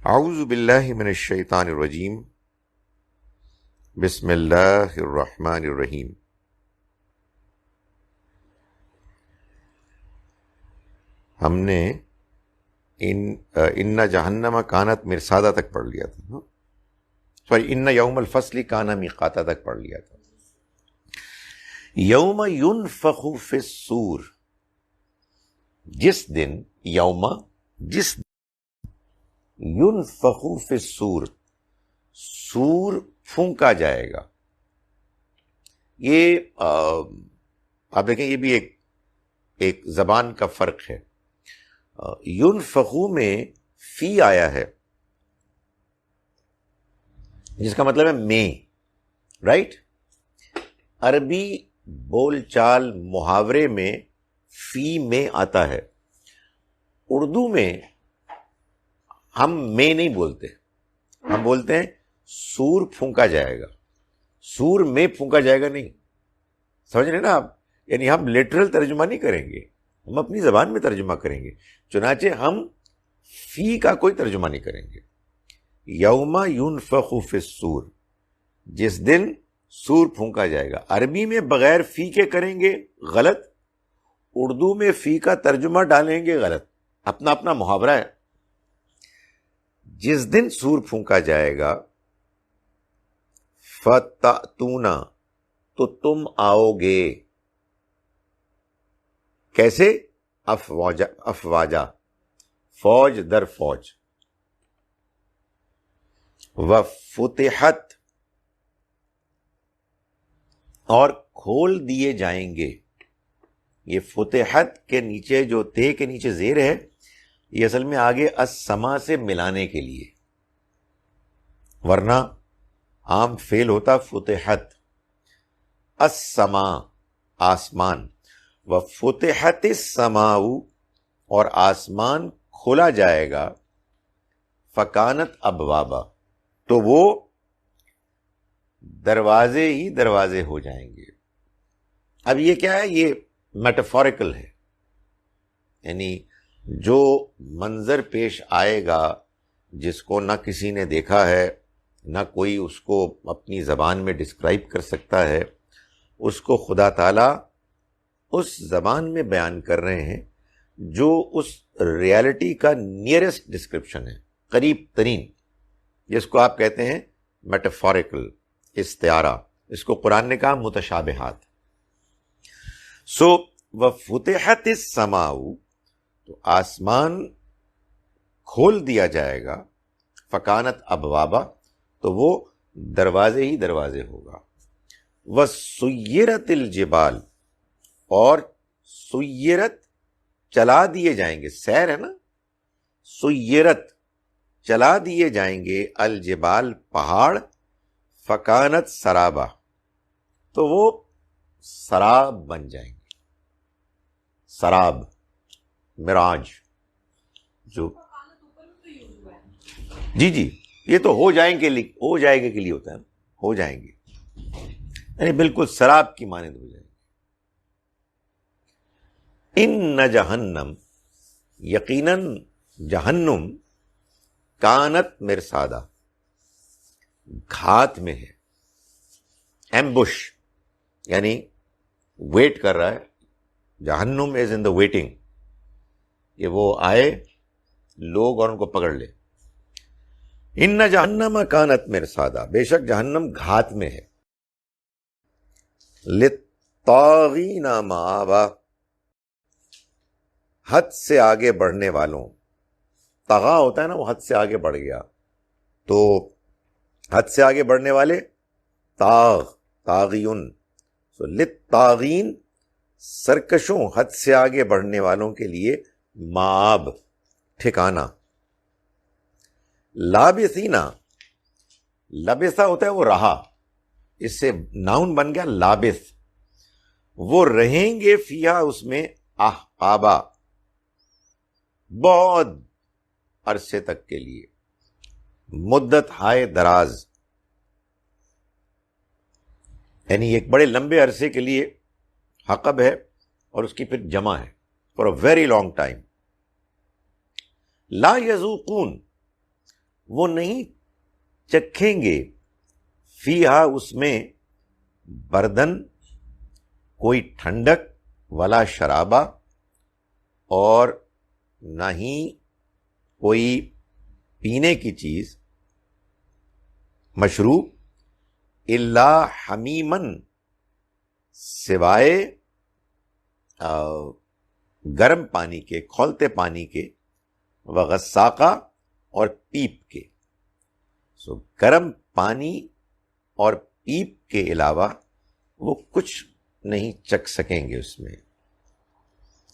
اعوذ باللہ من الشیطان الرجیم بسم اللہ الرحمن الرحیم۔ ہم نے ان جہنم کانت مرصادا تک پڑھ لیا تھا، سوری ان یوم الفصل کانا میقاتا تک پڑھ لیا تھا۔ یوم ینفخ فی الصور، جس دن ینفخ فی الصور، سور پھونکا جائے گا۔ یہ آپ دیکھیں، یہ بھی ایک زبان کا فرق ہے۔ ینفخو میں فی آیا ہے، جس کا مطلب ہے میں، رائٹ؟ عربی بول چال محاورے میں فی میں آتا ہے۔ اردو میں ہم میں نہیں بولتے، ہم بولتے ہیں سور پھونکا جائے گا۔ سور میں پھونکا جائے گا نہیں، سمجھ رہے نا آپ؟ یعنی ہم لٹرل ترجمہ نہیں کریں گے، ہم اپنی زبان میں ترجمہ کریں گے، چنانچہ ہم فی کا کوئی ترجمہ نہیں کریں گے۔ یوم ینفخ فی الصور، جس دن سور پھونکا جائے گا۔ عربی میں بغیر فی کے کریں گے غلط، اردو میں فی کا ترجمہ ڈالیں گے غلط، اپنا اپنا محاورہ ہے۔ جس دن سور پھونکا جائے گا، فَتَأْتُونَ، تو تم آؤ گے، کیسے؟ افواجا، فوج در فوج۔ وَفُتِحَتْ، اور کھول دیے جائیں گے۔ یہ فتحت کے نیچے جو تے کے نیچے زیر ہے، یہ اصل میں آگے السما سے ملانے کے لیے، ورنہ عام فعل ہوتا فتحت۔ السما، آسمان، وفتحت السماء، اور آسمان کھولا جائے گا، فکانت ابوابا، تو وہ دروازے ہی دروازے ہو جائیں گے۔ اب یہ کیا ہے؟ یہ میٹافوریکل ہے، یعنی جو منظر پیش آئے گا جس کو نہ کسی نے دیکھا ہے، نہ کوئی اس کو اپنی زبان میں ڈسکرائب کر سکتا ہے، اس کو خدا تعالیٰ اس زبان میں بیان کر رہے ہیں جو اس ریالٹی کا نیئرسٹ ڈسکرپشن ہے، قریب ترین، جس کو آپ کہتے ہیں میٹافوریکل استعارہ۔ اس کو قرآن نے کہا متشابہات۔ سو وَفُتِحَتِ السَّمَاءُ، تو آسمان کھول دیا جائے گا، فکانت ابوابا، تو وہ دروازے ہی دروازے ہوگا۔ وَسُيِّرَتِ الْجِبَالُ، اور سیرت چلا دیے جائیں گے، سیر ہے نا، سیرت چلا دیے جائیں گے، الجبال پہاڑ، فکانت سرابا، تو وہ سراب بن جائیں گے۔ سراب، مراج، جو جی یہ تو ہو جائیں گے، ہو جائے گا کے لیے ہوتا ہے، ہو جائیں گے، یعنی بالکل سراب کی مانند ہو جائیں گے۔ ان جہنم، یقیناً جہنم، کانت مرصادا، گھات میں ہے، ایمبش یعنی ویٹ کر رہا ہے۔ جہنم از ان دا ویٹنگ، کہ وہ آئے لوگ اور ان کو پکڑ لے۔ ان جہنم کانت مرصادا، بے شک جہنم گھات میں ہے۔ للطاغین مآبا، حد سے آگے بڑھنے والوں۔ طغا ہوتا ہے نا، وہ حد سے آگے بڑھ گیا، تو حد سے آگے بڑھنے والے طاغیون، سو للطاغین، سرکشوں، حد سے آگے بڑھنے والوں کے لیے مآب، ٹھکانہ۔ لابثینا، لبثا ہوتا ہے وہ رہا، اس سے ناؤن بن گیا لابث، وہ رہیں گے فیہا، اس میں، احقابا، بہت عرصے تک کے لیے، مدت ہائے دراز، یعنی ایک بڑے لمبے عرصے کے لیے حقب ہے، اور اس کی پھر جمع ہے، for a very long time. لا یذوقون، وہ نہیں چکھیں گے فیہا اس میں بردن کوئی ٹھنڈک ولا شرابہ اور نہ ہی کوئی پینے کی چیز مشروب الا حمیمن سوائے گرم پانی کے کھولتے پانی کے وغساقہ اور پیپ کے گرم پانی اور پیپ کے علاوہ وہ کچھ نہیں چکھ سکیں گے اس میں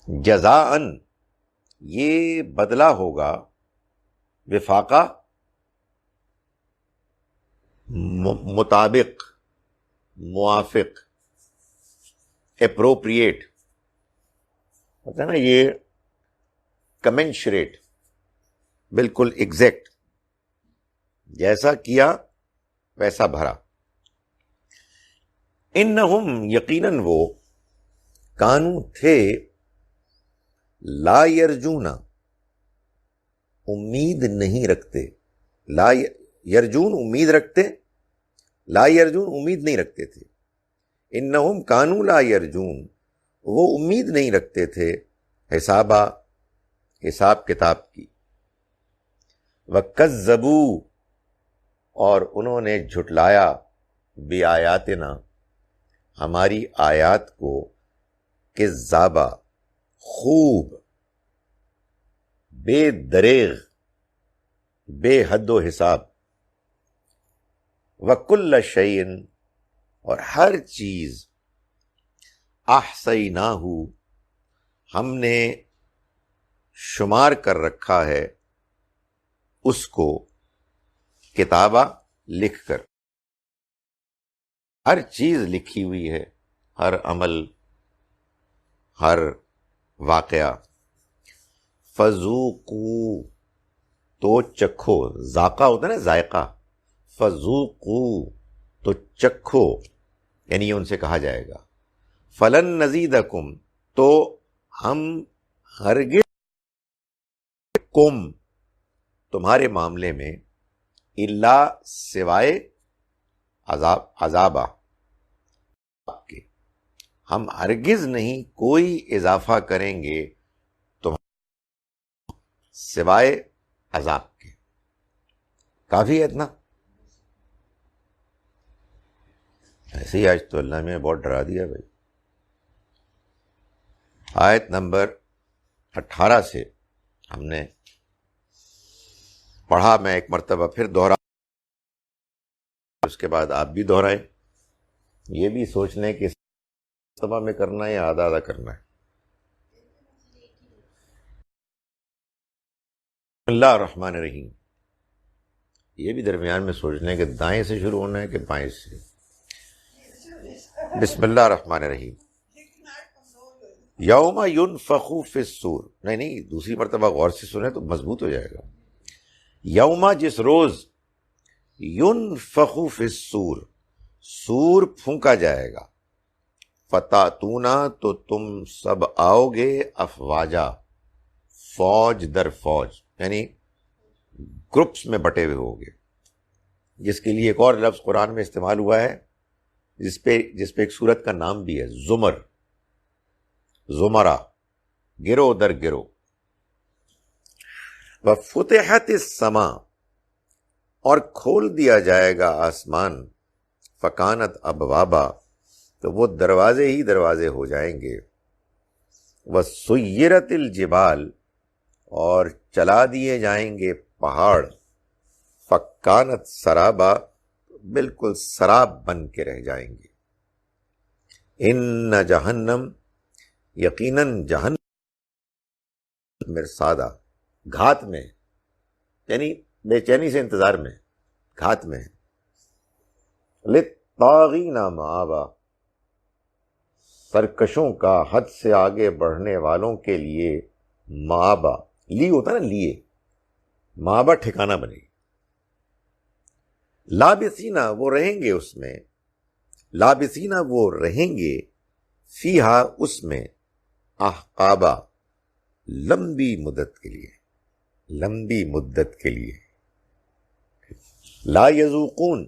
جزاءً یہ بدلہ ہوگا وفاقہ مطابق موافق اپروپریٹ ہوتا ہے نا یہ کمنشریٹ بالکل ایگزیکٹ جیسا کیا ویسا بھرا انہم یقیناً وہ کانو تھے لا یرجون امید نہیں رکھتے لا یرجون امید رکھتے لا یرجون امید نہیں رکھتے تھے انہم کانو لا یرجون وہ امید نہیں رکھتے تھے حساب کتاب کی وَكَذَّبُوا اور انہوں نے جھٹلایا بِآیاتنا ہماری آیات کو کذابا خوب بے دریغ بے حد و حساب وَكُلَّ شَيْءٍ اور ہر چیز احصیناہ ہم نے شمار کر رکھا ہے اس کو کتابہ لکھ کر ہر چیز لکھی ہوئی ہے ہر عمل ہر واقعہ فذوقوا تو چکھو ذائقہ ہوتا ہے نا ذائقہ فذوقوا تو چکھو یعنی یہ ان سے کہا جائے گا فلن نزیدکم تو ہم ہرگز کم تمہارے معاملے میں الا سوائے عذابہ کے ہم ہرگز نہیں کوئی اضافہ کریں گے تم سوائے عذاب کے کافی ہے اتنا ایسے ہی آج تو اللہ میں بہت ڈرا دیا بھائی آیت نمبر 18 سے ہم نے پڑھا میں ایک مرتبہ پھر دوہرا اس کے بعد آپ بھی دہرائیں یہ بھی سوچ لیں کہ مرتبہ میں کرنا ہے یا آدھا آدھا کرنا ہے اللہ الرحمن الرحیم یہ بھی درمیان میں سوچ لیں کہ دائیں سے شروع ہونا ہے کہ بائیں سے بسم اللہ الرحمن الرحیم یوم ینفخ فی الصور نہیں دوسری مرتبہ غور سے سنیں تو مضبوط ہو جائے گا یوم جس روز ینفخ فی الصور سور پھونکا جائے گا فتاتونا تو تم سب آؤ گے افواجا فوج در فوج یعنی گروپس میں بٹے ہوئے ہوگے جس کے لیے ایک اور لفظ قرآن میں استعمال ہوا ہے جس پہ ایک سورت کا نام بھی ہے زمر زمرہ گرو در گرو وفتحت السماء اور کھول دیا جائے گا آسمان فکانت ابوابا تو وہ دروازے ہی دروازے ہو جائیں گے وسیرت الجبال اور چلا دیے جائیں گے پہاڑ فکانت سرابا بالکل سراب بن کے رہ جائیں گے ان جہنم یقیناً جہنم مرصادہ گھات میں یعنی بے چینی سے انتظار میں گھات میں للطاغین مآبا سرکشوں کا حد سے آگے بڑھنے والوں کے لیے مآبا لی ہوتا نا لیے مآبا ٹھکانہ بنے گی لابسینہ وہ رہیں گے اس میں لابسینہ وہ رہیں گے فیہا اس میں احقابا لمبی مدت کے لیے لا یذوقون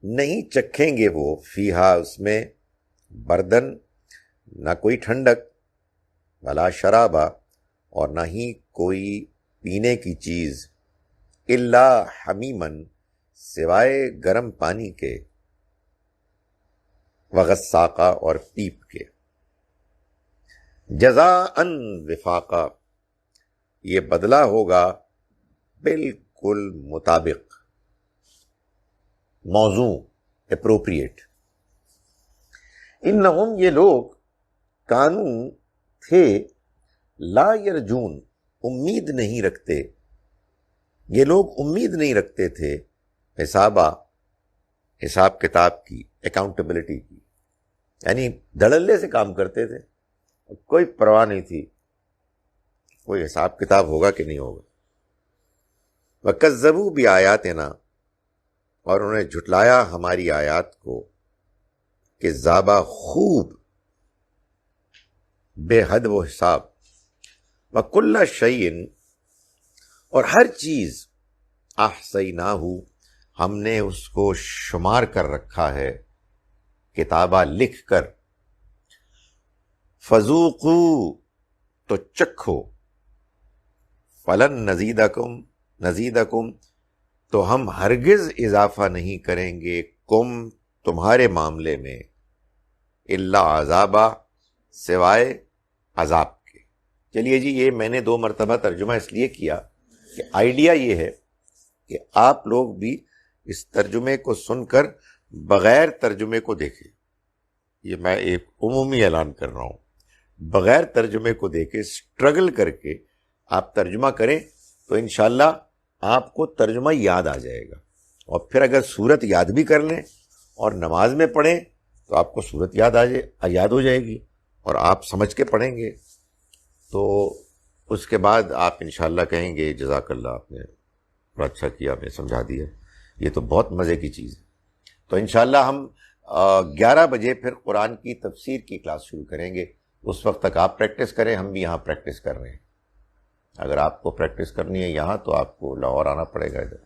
نہیں چکھیں گے وہ فیہا اس میں بردن نہ کوئی ٹھنڈک ولا شرابا اور نہ ہی کوئی پینے کی چیز الا حمیمن سوائے گرم پانی کے وغساقا اور پیپ کے جزاءً وفاقا یہ بدلہ ہوگا بالکل مطابق موزوں اپروپریٹ انہم یہ لوگ کانو تھے لا یرجون امید نہیں رکھتے یہ لوگ امید نہیں رکھتے تھے حساب کتاب کی اکاؤنٹیبلٹی کی یعنی دھڑلے سے کام کرتے تھے کوئی پرواہ نہیں تھی کوئی حساب کتاب ہوگا کہ نہیں ہوگا وَكَذَّبُوا بِآيَاتِنَا اور انہوں نے جھٹلایا ہماری آیات کو کہ زابا خوب بے حد و حساب وَكُلَّ شَيْءٍ اور ہر چیز احصیناہ ہم نے اس کو شمار کر رکھا ہے کتابہ لکھ کر فذوقوا تو چکھو فلن نزیدکم تو ہم ہرگز اضافہ نہیں کریں گے کم تمہارے معاملے میں الا عذابا سوائے عذاب کے. چلیے جی یہ میں نے 2 مرتبہ ترجمہ اس لیے کیا کہ آئیڈیا یہ ہے کہ آپ لوگ بھی اس ترجمے کو سن کر بغیر ترجمے کو دیکھیں. یہ میں ایک عمومی اعلان کر رہا ہوں, بغیر ترجمے کو دیکھیں, اسٹرگل کر کے آپ ترجمہ کریں تو انشاءاللہ آپ کو ترجمہ یاد آ جائے گا. اور پھر اگر سورت یاد بھی کر لیں اور نماز میں پڑھیں تو آپ کو سورت یاد ہو جائے گی اور آپ سمجھ کے پڑھیں گے تو اس کے بعد آپ انشاءاللہ کہیں گے جزاک اللہ آپ نے بڑا اچھا کیا, آپ نے سمجھا دیا, یہ تو بہت مزے کی چیز ہے. تو انشاءاللہ ہم 11 بجے پھر قرآن کی تفسیر کی کلاس شروع کریں گے. اس وقت تک آپ پریکٹس کریں, ہم بھی یہاں پریکٹس کر رہے ہیں. اگر آپ کو پریکٹس کرنی ہے یہاں تو آپ کو لاہور آنا پڑے گا ادھر.